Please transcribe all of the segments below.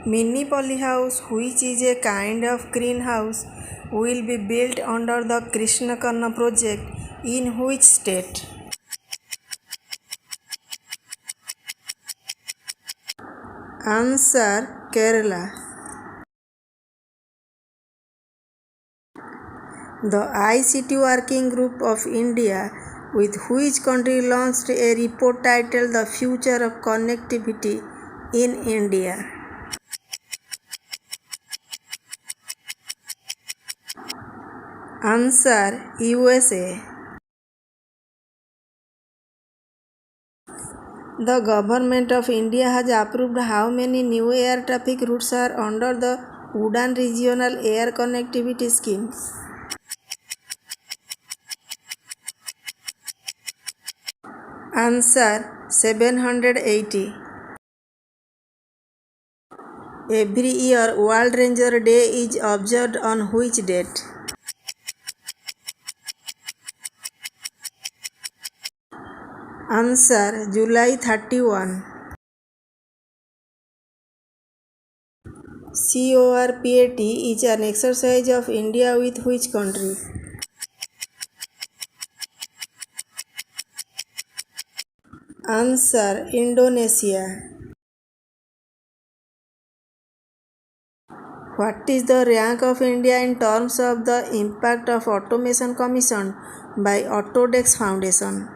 Mini polyhouse, which is a kind of greenhouse, will be built under the Krishnakarna project in which state? Answer: Kerala. The ICT Working Group of India, with which country launched a report titled The Future of Connectivity in India? Answer: USA. The government of India has approved how many new air traffic routes are under the Udan Regional Air Connectivity Scheme? Answer: 780. Every year, World Ranger Day is observed on which date? Answer: July 31. CORPAT is an exercise of India with which country? Answer: Indonesia. What is the rank of India in terms of the impact of automation commissioned by Autodesk Foundation?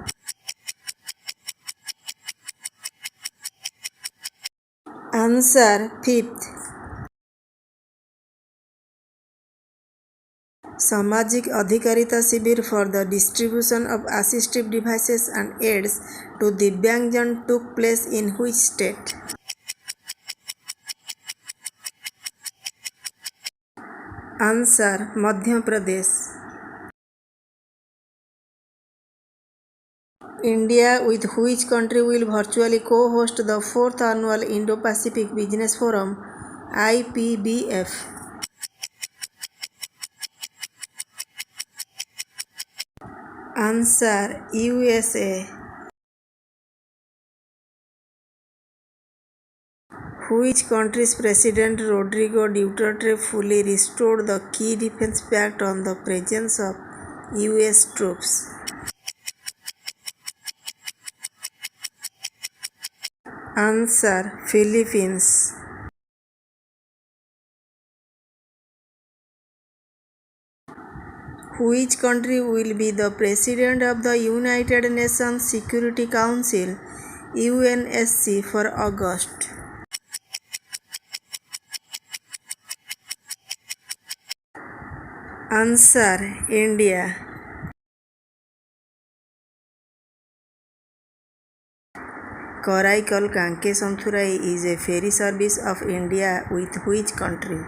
Answer: 5th. Samajik Adhikarita Shibir for the distribution of assistive devices and aids to Divyangjan took place in which state? Answer: Madhya Pradesh. India with which country will virtually co-host the 4th annual Indo-Pacific Business Forum IPBF? Answer: USA. Which country's President Rodrigo Duterte fully restored the key defense pact on the presence of US troops? Answer: Philippines. Which country will be the President of the United Nations Security Council UNSC for August? Answer: India. Karaikal Kanke Santhurai is a ferry service of India with which country?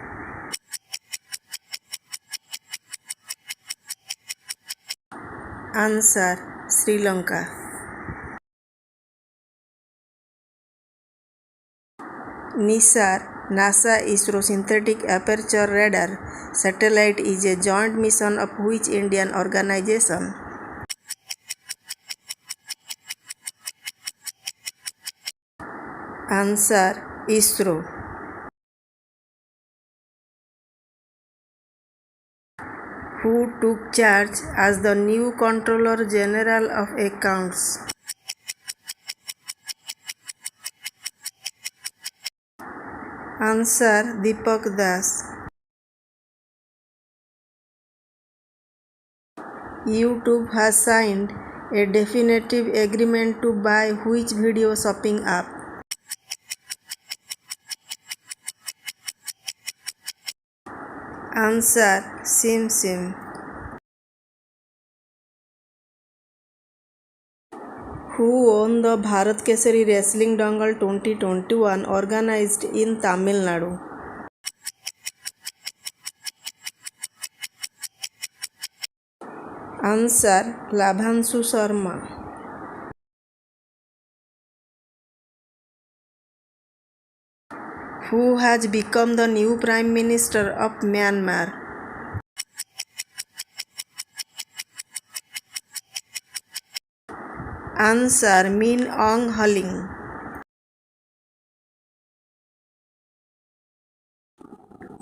Answer: Sri Lanka. NISAR, NASA ISRO Synthetic Aperture Radar satellite is a joint mission of which Indian organization? Answer: ISRO. Who took charge as the new Controller General of Accounts? Answer: Deepak Das. YouTube has signed a definitive agreement to buy which video shopping app? Answer: SimSim. Who won the Bharat Kesari Wrestling Dangal 2021 organized in Tamil Nadu? Answer: Labhanshu Sharma. Who has become the new Prime Minister of Myanmar? Answer: Min Aung Hlaing.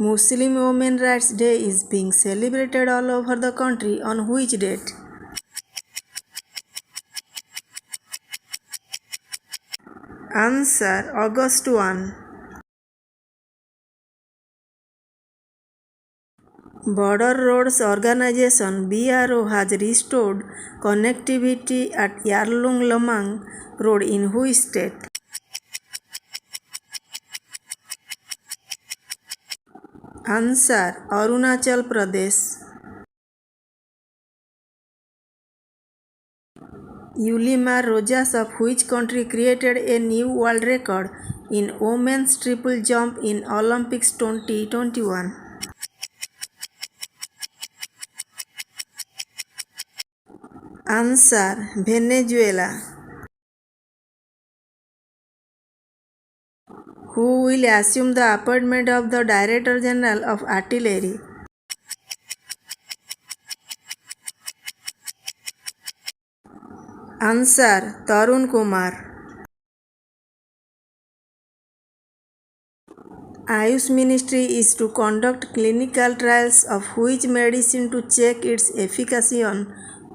Muslim Women Rights Day is being celebrated all over the country on which date? Answer: August 1. Border Roads Organization (BRO) has restored connectivity at Yarlung-Lamang Road in which state? Answer: Arunachal Pradesh. Yulimar Rojas of which country created a new world record in women's triple jump in Olympics 2021? Answer: Venezuela. Who will assume the appointment of the Director General of Artillery? Answer: Tarun Kumar. Ayush Ministry is to conduct clinical trials of which medicine to check its efficacy on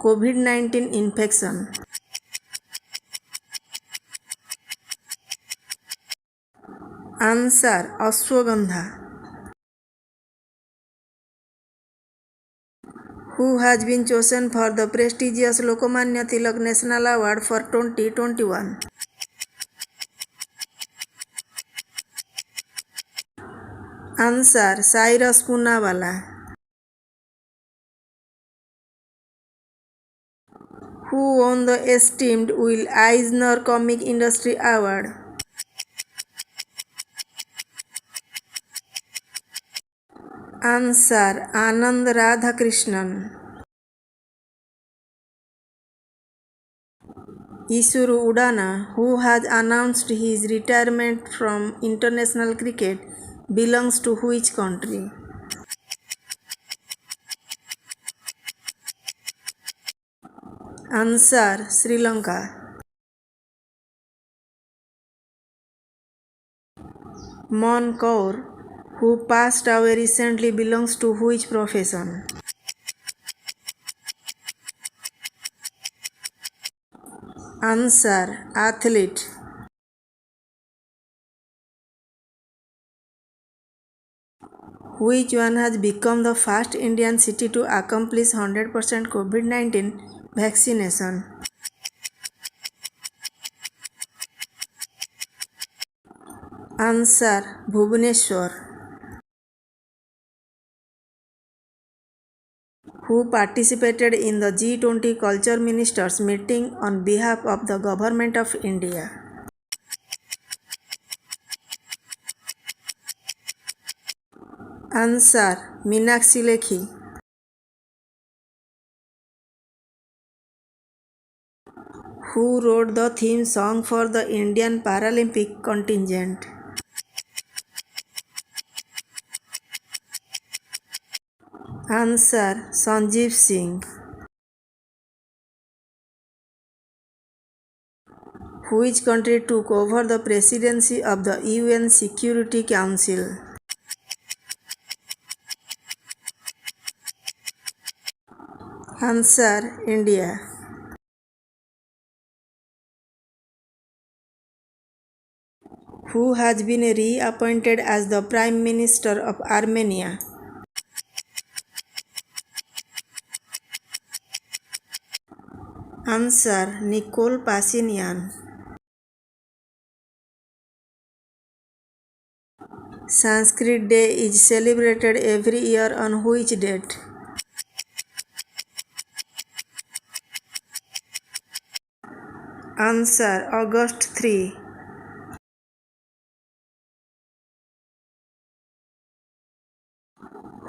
COVID-19 infection? Answer: Ashwagandha. Who has been chosen for the prestigious Lokmanya Tilak National Award for 2021? Answer: Cyrus Poonawalla. Who won the esteemed Will Eisner Comic Industry Award? Answer: Anand Radhakrishnan. Isuru Udana, who has announced his retirement from international cricket, belongs to which country? Answer: Sri Lanka. Mon Kaur, who passed away recently, belongs to which profession? Answer: Athlete. Which one has become the first Indian city to accomplish 100% COVID-19 vaccination? Answer: Bhubaneswar. Who participated in the G20 Culture Ministers meeting on behalf of the Government of India? Answer: Meenakshi Lekhi. Who wrote the theme song for the Indian Paralympic contingent? Answer: Sanjeev Singh. Which country took over the presidency of the UN Security Council? Answer: India. Who has been reappointed as the Prime Minister of Armenia? Answer: Nikol Pashinyan. Sanskrit Day is celebrated every year on which date? Answer: August 3.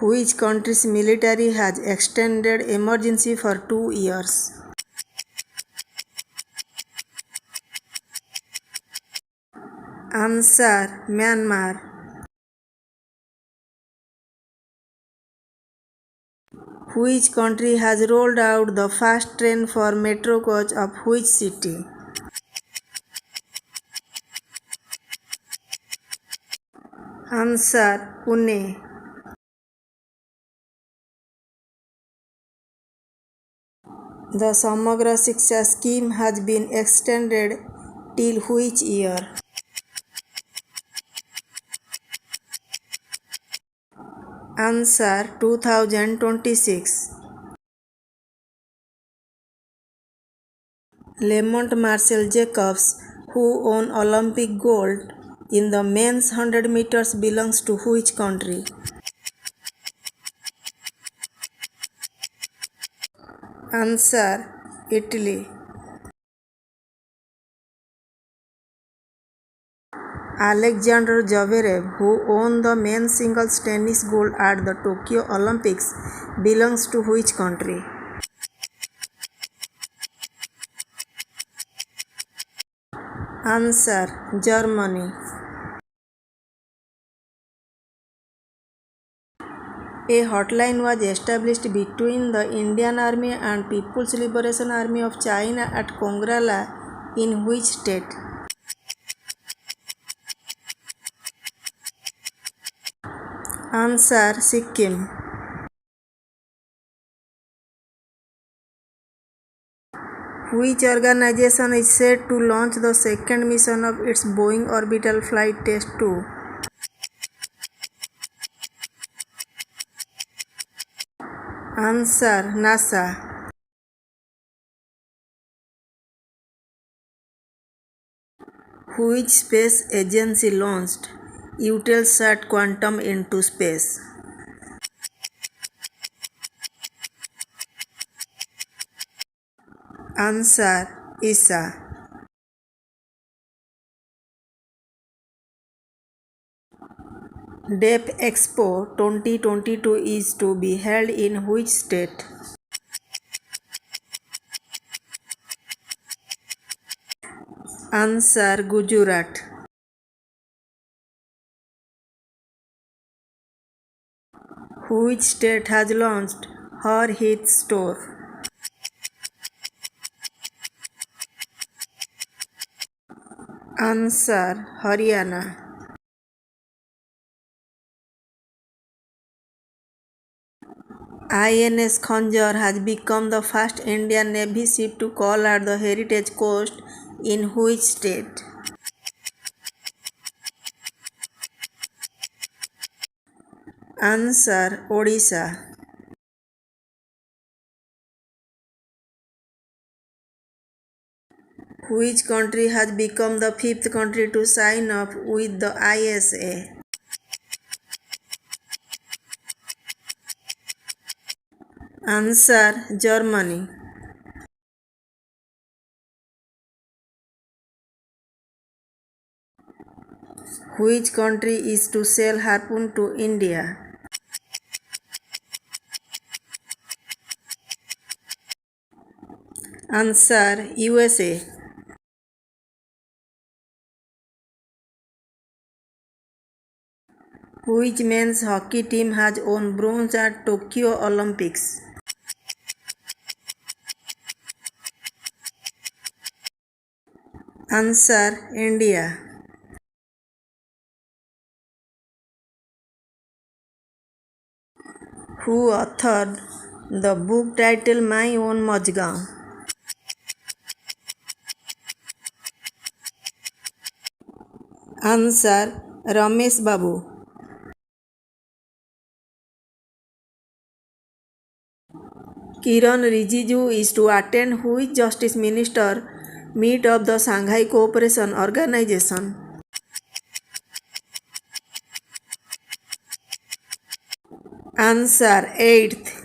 Which country's military has extended emergency for 2 years? Answer: Myanmar. Which country has rolled out the first train for metro coach of which city? Answer: Pune. The Samagra Shiksha scheme has been extended till which year? Answer 2026. Lamont Marcel Jacobs, who won Olympic gold in the men's 100 meters, belongs to which country? Answer Italy. Alexander Zverev, who won the men's singles tennis gold at the Tokyo Olympics, belongs to which country? Answer Germany. A hotline was established between the Indian Army and People's Liberation Army of China at Kongrala in which state? Answer Sikkim. Which organization is said to launch the second mission of its Boeing Orbital Flight Test 2? Answer NASA. Which space agency launched Eutelsat Quantum into space? Answer ESA. DEF Expo 2022 is to be held in which state? Answer Gujarat. Which state has launched Har Heath store? Answer Haryana. INS Khanjar has become the first Indian Navy ship to call at the Heritage Coast in which state? Answer Odisha. Which country has become the fifth country to sign up with the ISA? Answer Germany. Which country is to sell Harpoon to India? Answer USA. Which men's hockey team has won bronze at Tokyo Olympics? Answer India. Who authored the book titled My Own Majhgaon? Answer Ramesh Babu. Kiran Rijiju is to attend which Justice Minister meet of the Shanghai Cooperation Organization? Answer 8th.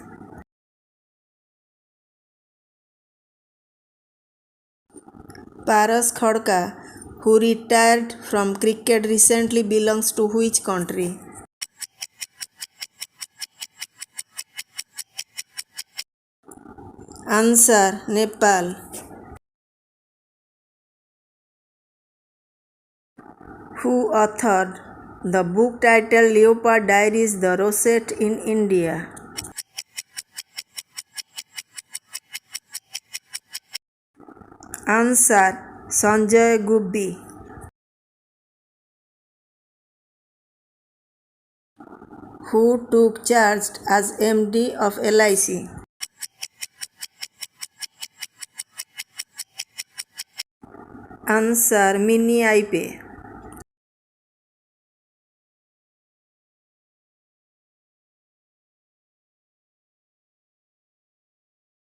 Paras Khadka, who retired from cricket recently, belongs to which country? Answer Nepal. Who authored the book titled Leopard Diaries, The Rosette in India? Answer Sanjay Gubbi. Who took charge as MD of LIC? Answer: Mini iPay.